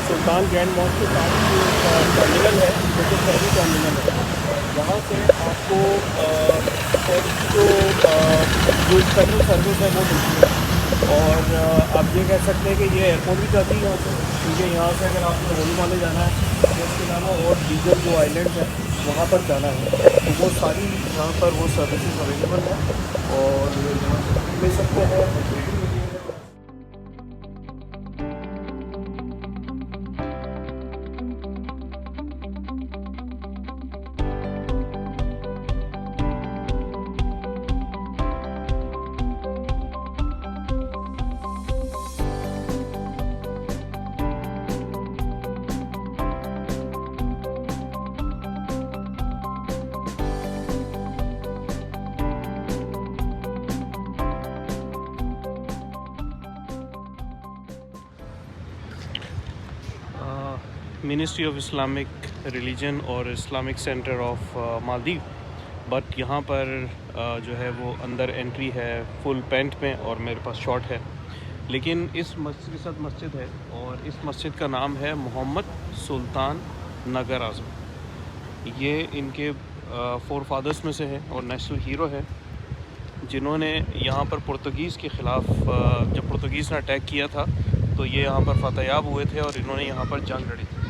सुल्तान grand mask के साथ जो टर्मिनल है, जो कि शहरी टर्मिनल है, यहाँ से आपको शहर की जो स्पेशल सर्विस है वो मिलती है। और आप ये कह सकते हैं कि ये एयरपोर्ट भी जाती है यहाँ से, क्योंकि यहाँ से अगर आपको होली माले जाना है तो इसके अलावा और दीगर जो आइलैंड हैं वहाँ पर जाना है तो वो सारी यहाँ पर वो सर्विसेज अवेलेबल हैं और यहाँ से ले सकते हैं। मिनिस्ट्री ऑफ इस्लामिक रिलीजन और Islamic centre of Maldives, but यहाँ पर जो है वो अंदर एंट्री है फुल पेंट में और मेरे पास शॉर्ट है। लेकिन इस मस्जिद के साथ मस्जिद है और इस मस्जिद का नाम है मोहम्मद सुल्तान नगर आज़म। ये इनके फोर फादर्स में से है और नेशनल हीरो है, जिन्होंने यहाँ पर पुर्तगीज़ के ख़िलाफ़ जब पुर्तगीज़ ने अटैक किया था तो ये यहाँ पर फतेहयाब हुए थे और इन्होंने यहाँ पर जंग लड़ी थी,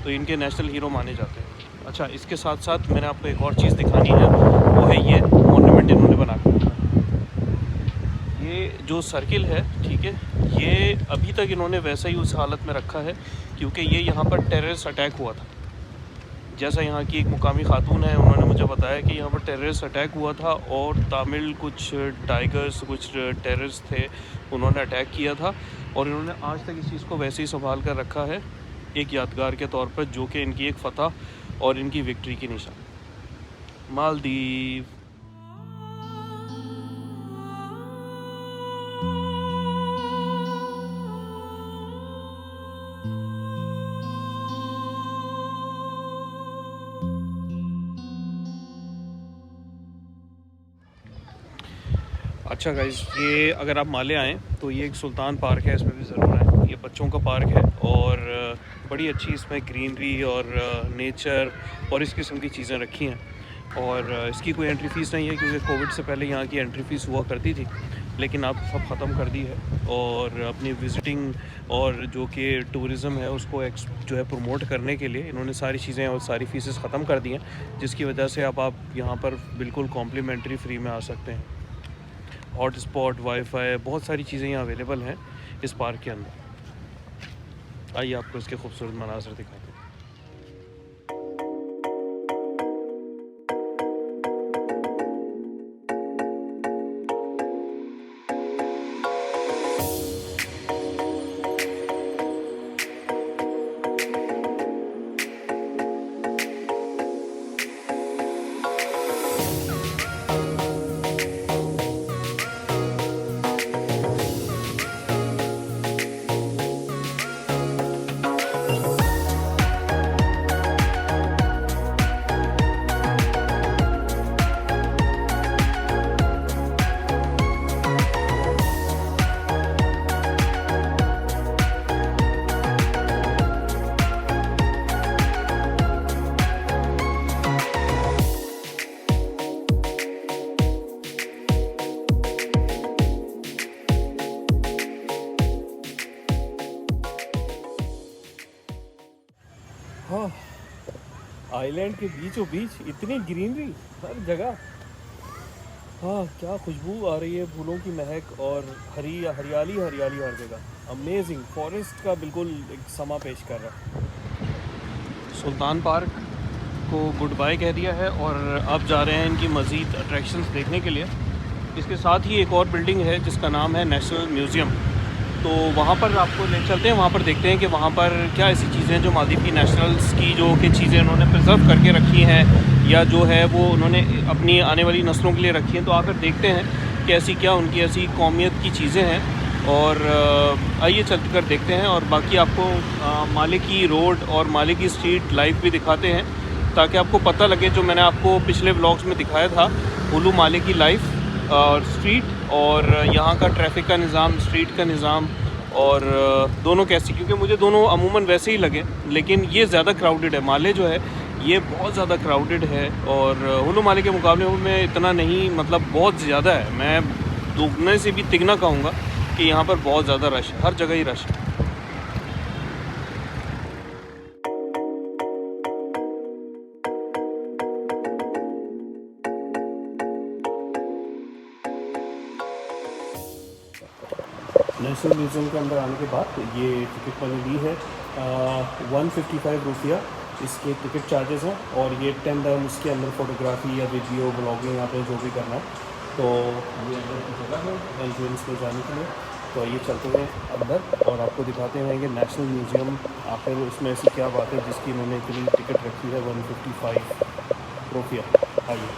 तो इनके नेशनल हीरो माने जाते हैं। अच्छा, इसके साथ साथ मैंने आपको एक और चीज़ दिखानी है, वो है ये मॉन्यूमेंट इन्होंने बना के रखा है। ये जो सर्किल है, ठीक है, ये अभी तक इन्होंने वैसा ही उस हालत में रखा है क्योंकि ये यहाँ पर टेररिस्ट अटैक हुआ था। जैसा यहाँ की एक मुकामी खातून है, उन्होंने मुझे बताया कि यहाँ पर टेररिस्ट अटैक हुआ था और तामिल कुछ टाइगर्स, कुछ टेररिस्ट थे, उन्होंने अटैक किया था और इन्होंने आज तक इस चीज़ को वैसे ही संभाल कर रखा है एक यादगार के तौर पर, जो कि इनकी एक फ़तह और इनकी विक्ट्री की निशान। मालदीव। अच्छा गाइस, ये अगर आप माले आएँ तो ये एक सुल्तान पार्क है, इसमें भी ज़रूर आएँ। ये बच्चों का पार्क है और बड़ी अच्छी इसमें ग्रीनरी और नेचर और इस किस्म की चीज़ें रखी हैं और इसकी कोई एंट्री फ़ीस नहीं है क्योंकि कोविड से पहले यहाँ की एंट्री फ़ीस हुआ करती थी, लेकिन अब सब ख़त्म कर दी है और अपनी विज़िटिंग और जो कि टूरिज़म है उसको जो है प्रमोट करने के लिए इन्होंने सारी चीज़ें और सारी फ़ीसेस ख़त्म कर दी हैं, जिसकी वजह से अब आप यहाँ पर बिल्कुल कॉम्प्लीमेंट्री फ्री में आ सकते हैं। हॉट स्पॉट, वाईफाई, बहुत सारी चीज़ें यहाँ अवेलेबल हैं इस पार्क के अंदर। आइए आपको इसके खूबसूरत मनाज़र दिखाते हैं। हाँ, आइलैंड के बीचों बीच इतनी ग्रीनरी हर जगह। हाँ, क्या खुशबू आ रही है, फूलों की महक और हरियाली हरियाली हर जगह। अमेजिंग, फॉरेस्ट का बिल्कुल एक समा पेश कर रहा है। सुल्तान पार्क को गुड बाय कह दिया है और अब जा रहे हैं इनकी मज़ीद अट्रैक्शंस देखने के लिए। इसके साथ ही एक और बिल्डिंग है जिसका नाम है नेशनल म्यूज़ियम, तो वहाँ पर आपको ले चलते हैं, वहाँ पर देखते हैं कि वहाँ पर क्या ऐसी चीज़ें जो मालदीव की नेशनल्स की जो कि चीज़ें उन्होंने प्रिजर्व करके रखी हैं या जो है वो उन्होंने अपनी आने वाली नस्लों के लिए रखी हैं। तो आकर देखते हैं कि ऐसी क्या उनकी ऐसी कौमियत की चीज़ें हैं और आइए चल कर देखते हैं और बाकी आपको माले की रोड और माले की स्ट्रीट लाइफ भी दिखाते हैं ताकि आपको पता लगे, जो मैंने आपको पिछले व्लॉग्स में दिखाया था, उलू माले की लाइफ और स्ट्रीट और यहाँ का ट्रैफिक का निज़ाम, स्ट्रीट का निज़ाम और दोनों कैसी, क्योंकि मुझे दोनों अमूमन वैसे ही लगे, लेकिन ये ज़्यादा क्राउडेड है। माले जो है ये बहुत ज़्यादा क्राउडेड है और हुलू माले के मुकाबले में इतना नहीं, मतलब बहुत ज़्यादा है। मैं दुगने से भी तिगना कहूँगा कि यहाँ पर बहुत ज़्यादा रश है, हर जगह ही रश है। नेशनल म्यूज़ियम के अंदर आने के बाद ये टिकट मैंने ली है 155 रुपया इसके टिकट चार्जेस हैं, और ये 10 dirham इसके अंदर फ़ोटोग्राफी या वीडियो ब्लॉगिंग आपने जो भी करना है। तो ये अंदर की जगह है एंट्रेंस में जाने के लिए। तो ये चलते हैं अंदर और आपको दिखाते हैं कि नेशनल म्यूज़ियम आखिर उसमें ऐसी क्या बात है जिसकी इन्होंने इतनी टिकट रखी है 155 रुपया। आइए।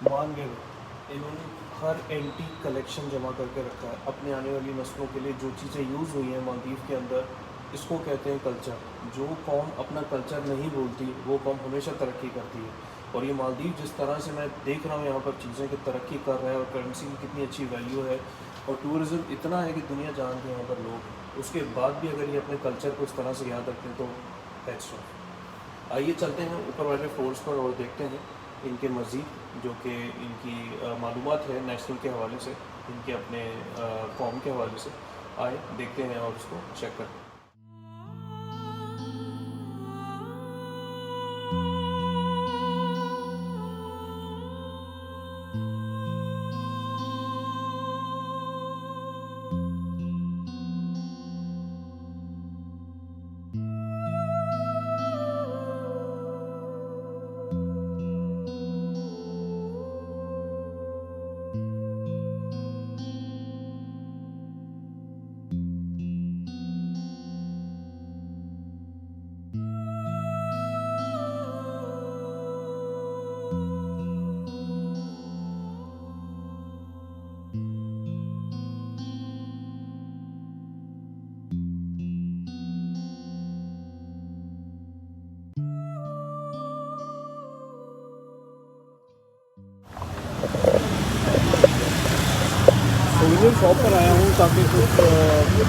मान गए इन्होंने हर एंटीक कलेक्शन जमा करके रखा है अपने आने वाली नस्लों के लिए। जो चीज़ें यूज़ हुई हैं मालदीव के अंदर, इसको कहते हैं कल्चर। जो कौम अपना कल्चर नहीं बोलती वो कौम हमेशा तरक्की करती है। और ये मालदीव जिस तरह से मैं देख रहा हूँ यहाँ पर चीज़ें कि तरक्की कर रहा है और करेंसी की कितनी अच्छी वैल्यू है और टूरिज़्म इतना है कि दुनिया जानती है यहाँ पर लोग, उसके बाद भी अगर ये अपने कल्चर को इस तरह से याद रखते हैं तो हैट्स ऑफ। आइए चलते हैं ऊपर वाले फ्लोर्स पर और देखते हैं इनके मज़ीद जो कि इनकी मालूमात है नेशनल के हवाले से, इनके अपने कौम के हवाले से। आए देखते हैं और उसको चेक करते हैं। सोविनियर शॉप पर आया हूँ ताकि कुछ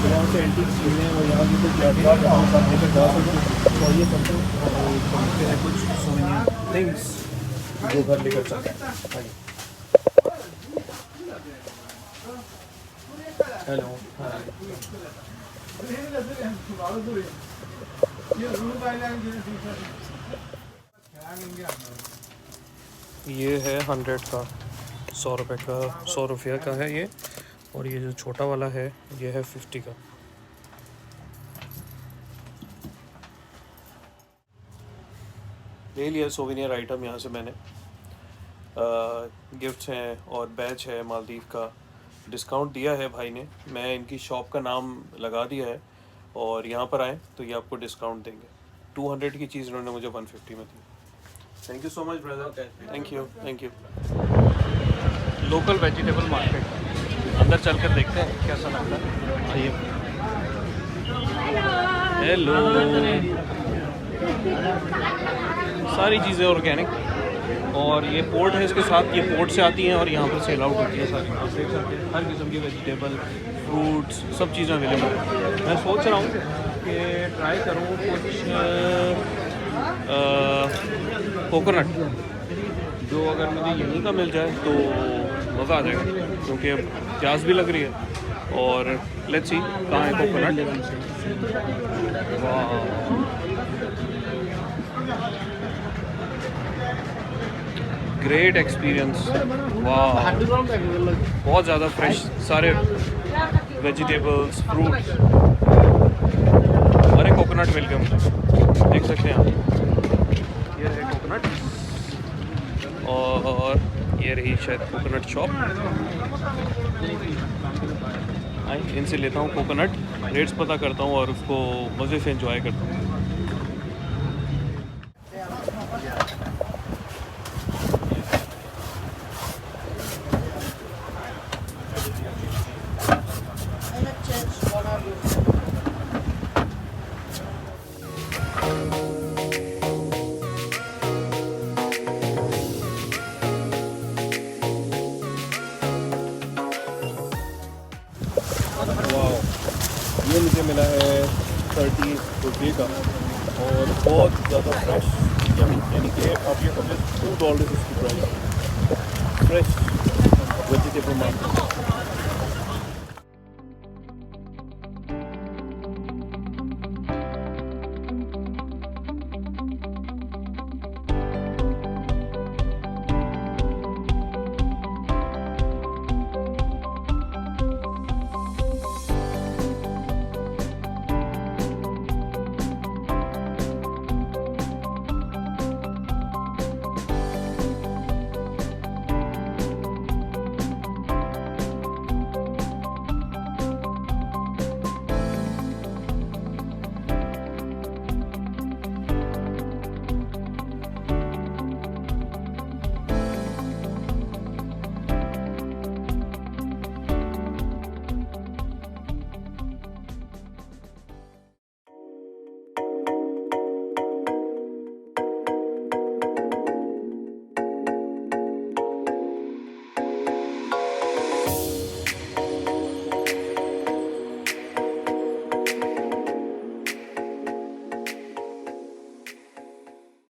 वहाँ से एंटीक चीज़ें और यहाँ की कुछ यादगार लेकर जा सकूँ। तो ये करते हैं कुछ सोविनियर थिंग्स जो घर लेकर चलते हैं। हेलो, ये है 100 का, 100 रुपये का, 100 रुपये का है ये। और ये जो छोटा वाला है ये है 50 का। ले लिया सोविनियर आइटम यहाँ से मैंने। गिफ्ट्स हैं और बैच है मालदीव का। डिस्काउंट दिया है भाई ने, मैं इनकी शॉप का नाम लगा दिया है और यहाँ पर आएँ तो ये आपको डिस्काउंट देंगे। 200 की चीज़ इन्होंने मुझे 150 में दी। Thank you so much brother, thank you thank you. Local vegetable market, अंदर चल कर देखते हैं कैसा लगता है। आइए। हेलो, सारी चीज़ें ऑर्गेनिक और ये पोर्ट है इसके साथ, ये पोर्ट से आती हैं और यहाँ पर सेल आउट होती है सारी। आप देख सकते हैं हर किस्म की वेजिटेबल, फ्रूट्स, सब चीज़ें अवेलेबल हैं। मैं सोच रहा हूँ कि ट्राई करूँ कुछ कोकोनट, जो अगर मुझे यहीं का मिल जाए तो मज़ा आ जाएगा, क्योंकि अब प्यास भी लग रही है। और लेट्स सी कहाँ है कोकोनट। वाह, ग्रेट एक्सपीरियंस। वाह, बहुत ज़्यादा फ्रेश सारे वेजिटेबल्स, फ्रूट्स। अरे कोकोनट मिल गया मुझे, देख सकते हैं आप, ये है कोकोनट और ये रही शायद कोकोनट शॉप। आई इनसे लेता हूँ कोकोनट, रेट्स पता करता हूँ और उसको मज़े से एंजॉय करता हूँ। ये मुझे मिला है 30 रुपये का और बहुत ज़्यादा फ्रेश, यानी कि आप ये समझे $2 इसकी प्राइस। Fresh vegetable market.